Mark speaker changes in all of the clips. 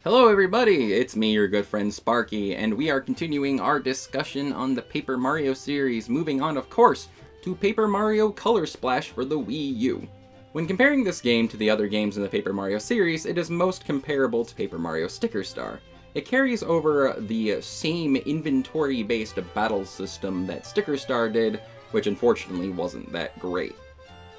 Speaker 1: Hello everybody, it's me, your good friend Sparky, and we are continuing our discussion on the Paper Mario series, moving on, of course, to Paper Mario Color Splash for the Wii U. When comparing this game to the other games in the Paper Mario series, it is most comparable to Paper Mario Sticker Star. It carries over the same inventory-based battle system that Sticker Star did, which unfortunately wasn't that great.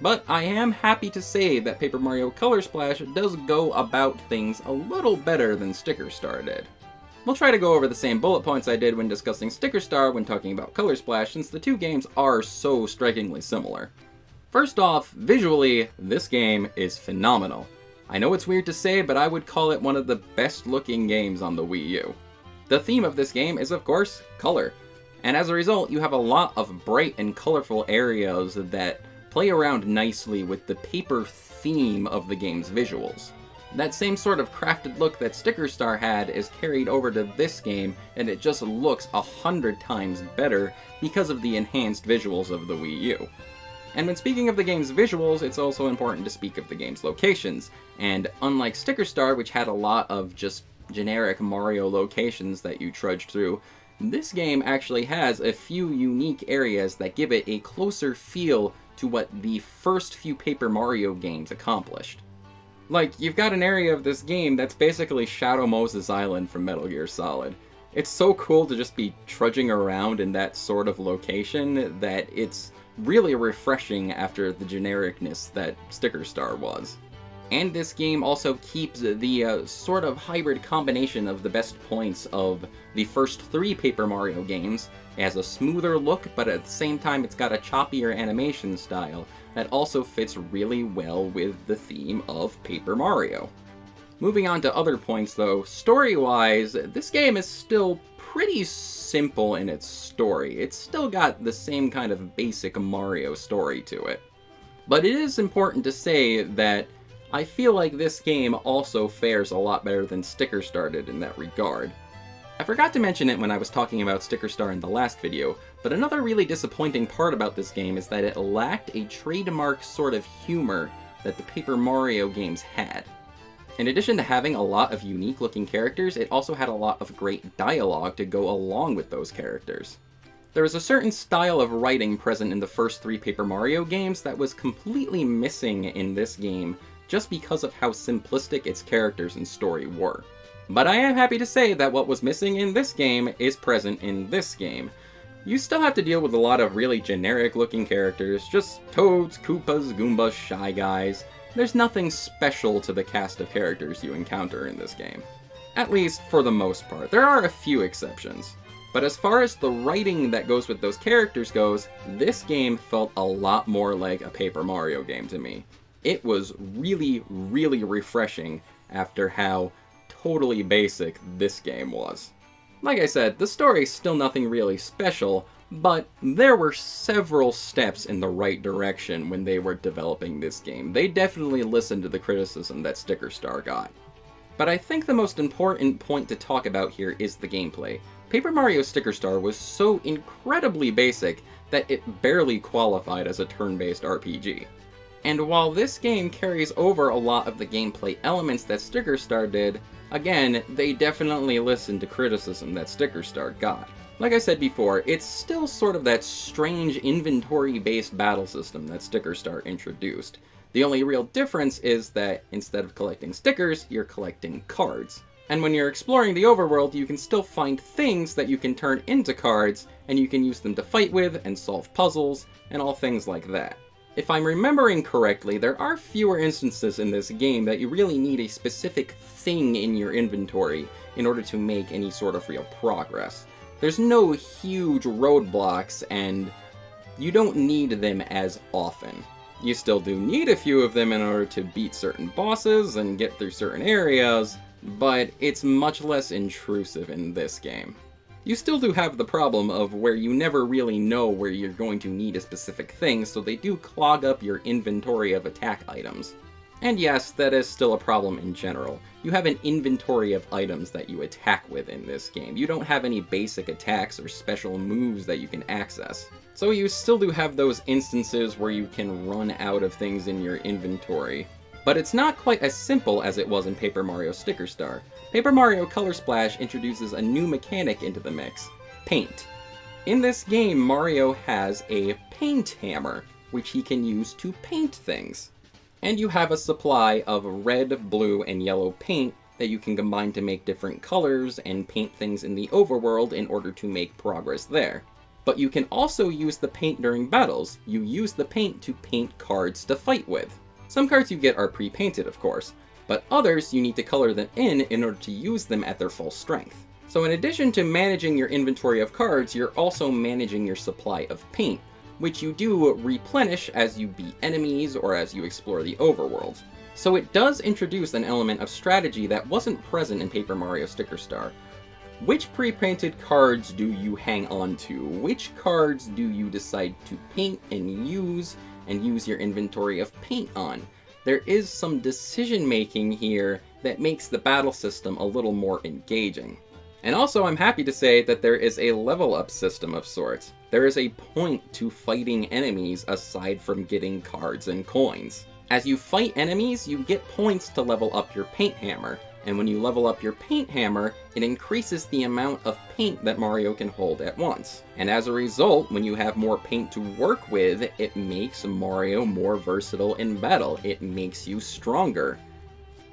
Speaker 1: But I am happy to say that Paper Mario Color Splash does go about things a little better than Sticker Star did. We'll try to go over the same bullet points I did when discussing Sticker Star when talking about Color Splash, since the two games are so strikingly similar. First off, visually, this game is phenomenal. I know it's weird to say, but I would call it one of the best looking games on the Wii U. The theme of this game is, of course, color. And as a result, you have a lot of bright and colorful areas that play around nicely with the paper theme of the game's visuals. That same sort of crafted look that Sticker Star had is carried over to this game, and it just looks 100 times better because of the enhanced visuals of the Wii U. And when speaking of the game's visuals, it's also important to speak of the game's locations, and unlike Sticker Star, which had a lot of just generic Mario locations that you trudge through, this game actually has a few unique areas that give it a closer feel to what the first few Paper Mario games accomplished. Like, you've got an area of this game that's basically Shadow Moses Island from Metal Gear Solid. It's so cool to just be trudging around in that sort of location that it's really refreshing after the genericness that Sticker Star was. And this game also keeps the sort of hybrid combination of the best points of the first three Paper Mario games. It has a smoother look, but at the same time it's got a choppier animation style that also fits really well with the theme of Paper Mario. Moving on to other points though, story-wise, this game is still pretty simple in its story. It's still got the same kind of basic Mario story to it. But it is important to say that I feel like this game also fares a lot better than Sticker Star did in that regard. I forgot to mention it when I was talking about Sticker Star in the last video, but another really disappointing part about this game is that it lacked a trademark sort of humor that the Paper Mario games had. In addition to having a lot of unique looking characters, it also had a lot of great dialogue to go along with those characters. There was a certain style of writing present in the first three Paper Mario games that was completely missing in this game, just because of how simplistic its characters and story were. But I am happy to say that what was missing in this game is present in this game. You still have to deal with a lot of really generic looking characters, just Toads, Koopas, Goombas, Shy Guys. There's nothing special to the cast of characters you encounter in this game. At least for the most part. There are a few exceptions. But as far as the writing that goes with those characters goes, this game felt a lot more like a Paper Mario game to me. It was really, really refreshing after how totally basic this game was. Like I said, the story's still nothing really special, but there were several steps in the right direction when they were developing this game. They definitely listened to the criticism that Sticker Star got. But I think the most important point to talk about here is the gameplay. Paper Mario Sticker Star was so incredibly basic that it barely qualified as a turn-based RPG. And while this game carries over a lot of the gameplay elements that Sticker Star did, again, they definitely listened to criticism that Sticker Star got. Like I said before, it's still sort of that strange inventory-based battle system that Sticker Star introduced. The only real difference is that instead of collecting stickers, you're collecting cards. And when you're exploring the overworld, you can still find things that you can turn into cards, and you can use them to fight with and solve puzzles, and all things like that. If I'm remembering correctly, there are fewer instances in this game that you really need a specific thing in your inventory in order to make any sort of real progress. There's no huge roadblocks, and you don't need them as often. You still do need a few of them in order to beat certain bosses and get through certain areas, but it's much less intrusive in this game. You still do have the problem of where you never really know where you're going to need a specific thing, so they do clog up your inventory of attack items. And yes, that is still a problem in general. You have an inventory of items that you attack with in this game. You don't have any basic attacks or special moves that you can access. So you still do have those instances where you can run out of things in your inventory. But it's not quite as simple as it was in Paper Mario Sticker Star. Paper Mario Color Splash introduces a new mechanic into the mix: paint. In this game, Mario has a paint hammer, which he can use to paint things. And you have a supply of red, blue, and yellow paint that you can combine to make different colors and paint things in the overworld in order to make progress there. But you can also use the paint during battles. You use the paint to paint cards to fight with. Some cards you get are pre-painted, of course, but others you need to color them in order to use them at their full strength. So in addition to managing your inventory of cards, you're also managing your supply of paint, which you do replenish as you beat enemies or as you explore the overworld. So it does introduce an element of strategy that wasn't present in Paper Mario Sticker Star. Which pre-painted cards do you hang on to? Which cards do you decide to paint and use your inventory of paint on? There is some decision making here that makes the battle system a little more engaging. And also, I'm happy to say that there is a level up system of sorts. There is a point to fighting enemies aside from getting cards and coins. As you fight enemies, you get points to level up your paint hammer, and when you level up your paint hammer, it increases the amount of paint that Mario can hold at once. And as a result, when you have more paint to work with, it makes Mario more versatile in battle. It makes you stronger.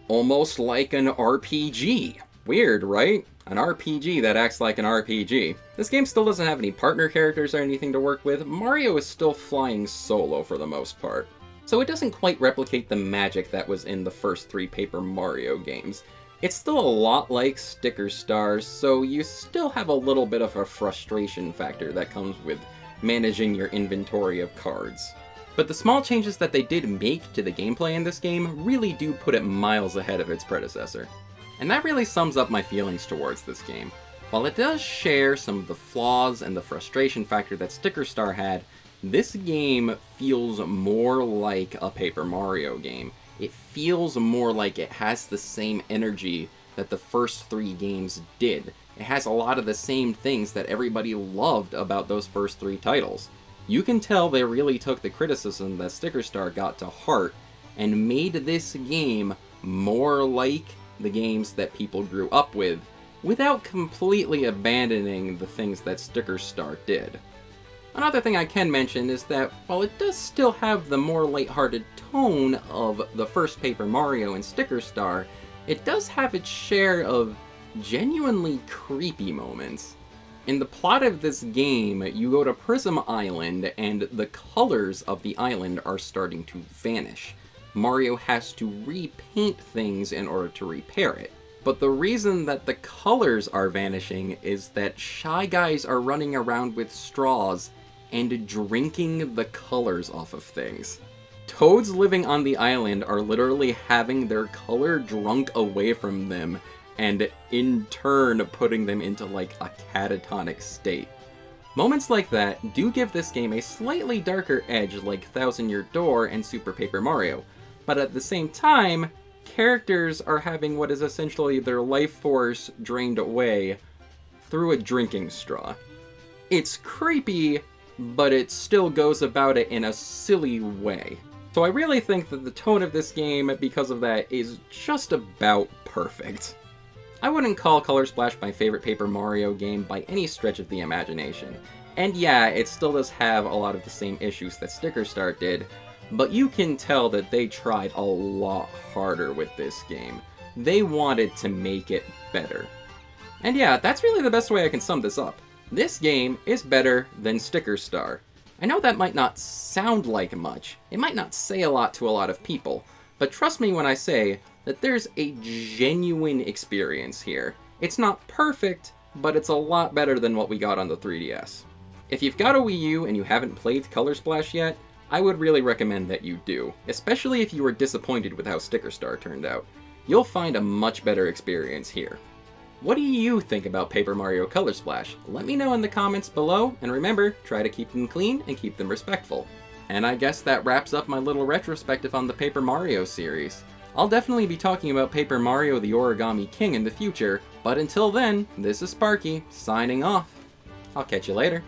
Speaker 1: Almost like an RPG. Weird, right? An RPG that acts like an RPG. This game still doesn't have any partner characters or anything to work with. Mario is still flying solo for the most part. So it doesn't quite replicate the magic that was in the first 3 Paper Mario games. It's still a lot like Sticker Star, so you still have a little bit of a frustration factor that comes with managing your inventory of cards. But the small changes that they did make to the gameplay in this game really do put it miles ahead of its predecessor. And that really sums up my feelings towards this game. While it does share some of the flaws and the frustration factor that Sticker Star had, this game feels more like a Paper Mario game. It feels more like it has the same energy that the first 3 games did. It has a lot of the same things that everybody loved about those first 3 titles. You can tell they really took the criticism that Sticker Star got to heart and made this game more like the games that people grew up with, without completely abandoning the things that Sticker Star did. Another thing I can mention is that while it does still have the more lighthearted tone of the first Paper Mario and Sticker Star, it does have its share of genuinely creepy moments. In the plot of this game, you go to Prism Island and the colors of the island are starting to vanish. Mario has to repaint things in order to repair it. But the reason that the colors are vanishing is that Shy Guys are running around with straws and drinking the colors off of things. Toads living on the island are literally having their color drunk away from them, and in turn putting them into like a catatonic state. Moments like that do give this game a slightly darker edge like Thousand Year Door and Super Paper Mario, but at the same time, characters are having what is essentially their life force drained away through a drinking straw. It's creepy, but it still goes about it in a silly way. So I really think that the tone of this game, because of that, is just about perfect. I wouldn't call Color Splash my favorite Paper Mario game by any stretch of the imagination. And yeah, it still does have a lot of the same issues that Sticker Star did, but you can tell that they tried a lot harder with this game. They wanted to make it better. And yeah, that's really the best way I can sum this up. This game is better than Sticker Star. I know that might not sound like much, it might not say a lot to a lot of people, but trust me when I say that there's a genuine experience here. It's not perfect, but it's a lot better than what we got on the 3DS. If you've got a Wii U and you haven't played Color Splash yet, I would really recommend that you do, especially if you were disappointed with how Sticker Star turned out. You'll find a much better experience here. What do you think about Paper Mario Color Splash? Let me know in the comments below, and remember, try to keep them clean and keep them respectful. And I guess that wraps up my little retrospective on the Paper Mario series. I'll definitely be talking about Paper Mario the Origami King in the future, but until then, this is Sparky, signing off. I'll catch you later.